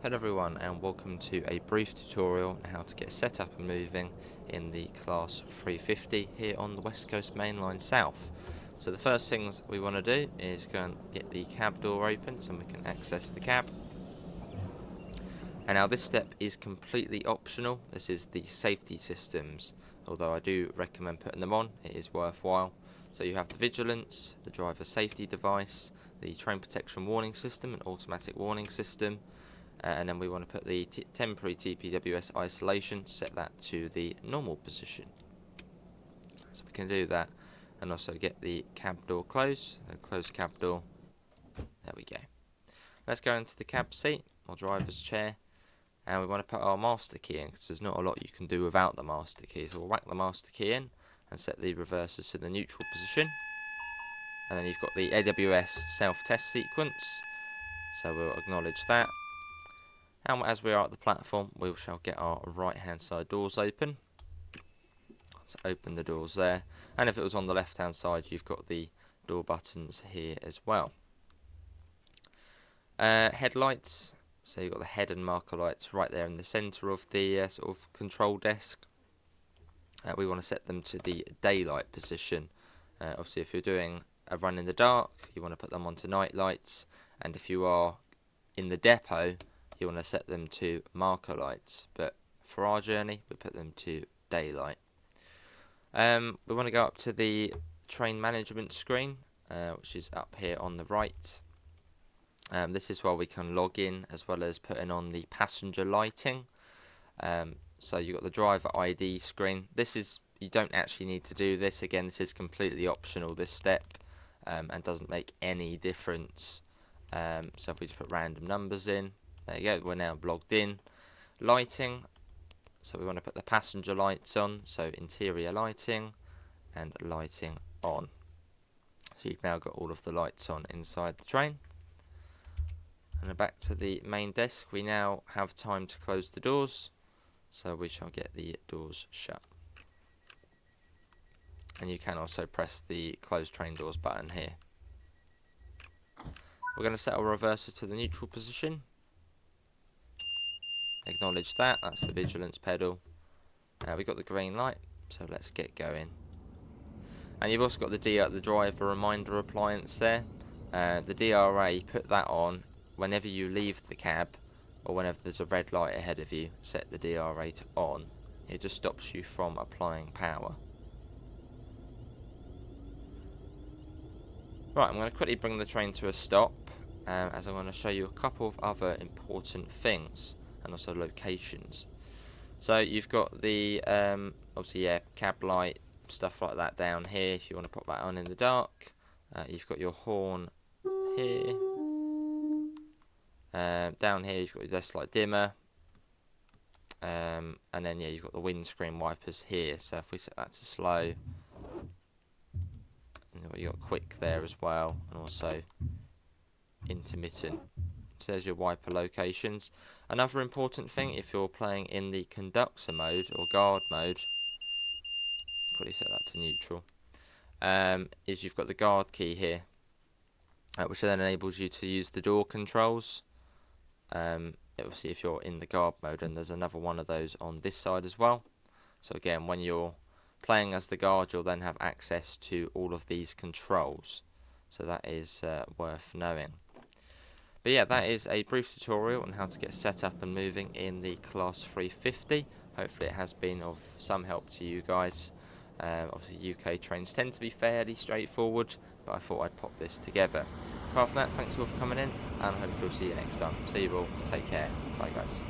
Hello everyone, and welcome to a brief tutorial on how to get set up and moving in the Class 350 here on the West Coast Mainline South. So the first things we want to do is go and get the cab door open so we can access the cab. And now this step is completely optional. This is the safety systems, although I do recommend putting them on. It is worthwhile. So you have the vigilance, the driver safety device, the train protection warning system and automatic warning system. And then we want to put the temporary TPWS isolation, set that to the normal position. So we can do that, and also get the cab door closed. So close cab door. There we go. Let's go into the cab seat or driver's chair, and we want to put our master key in because there's not a lot you can do without the master key. So we'll whack the master key in and set the reversers to the neutral position. And then you've got the AWS self-test sequence. So we'll acknowledge that. And as we are at the platform, we shall get our right hand side doors open. So open the doors there, and if it was on the left hand side, you've got the door buttons here as well. Headlights, so you've got the head and marker lights right there in the centre of the sort of control desk. We want to set them to the daylight position. Obviously if you're doing a run in the dark, you want to put them onto night lights, and if you are in the depot, you want to set them to marker lights, but for our journey we put them to daylight. We want to go up to the train management screen, which is up here on the right. This is where we can log in as well as putting on the passenger lighting. So you've got the driver ID screen. You don't actually need to do this. Again, this is completely optional, this step, and doesn't make any difference. So if we just put random numbers in, there you go, we're now logged in. Lighting, so we want to put the passenger lights on, so interior lighting and lighting on. So you've now got all of the lights on inside the train. And then back to the main desk, we now have time to close the doors, so we shall get the doors shut. And you can also press the close train doors button here. We're going to set our reverser to the neutral position. Acknowledge that, that's the vigilance pedal. We've got the green light, so let's get going. And you've also got the driver reminder appliance there. The DRA, put that on whenever you leave the cab or whenever there's a red light ahead of you. Set the DRA to on. It just stops you from applying power. Right, I'm going to quickly bring the train to a stop, as I'm going to show you a couple of other important things and also locations. So you've got the obviously cab light, stuff like that down here if you want to put that on in the dark. You've got your horn here. Down here you've got your desk light dimmer, and then you've got the windscreen wipers here. So if we set that to slow, you've got quick there as well, and also intermittent. So there's your wiper locations. Another important thing, if you're playing in the conductor mode or guard mode, quickly set that to neutral, is you've got the guard key here, which then enables you to use the door controls. Obviously if you're in the guard mode, and there's another one of those on this side as well. So again, when you're playing as the guard, you'll then have access to all of these controls. So that is worth knowing. But yeah, that is a brief tutorial on how to get set up and moving in the Class 350. Hopefully it has been of some help to you guys. Obviously UK trains tend to be fairly straightforward, but I thought I'd pop this together. Apart from that, thanks all for coming in, and hopefully we'll see you next time. See you all, take care, bye guys.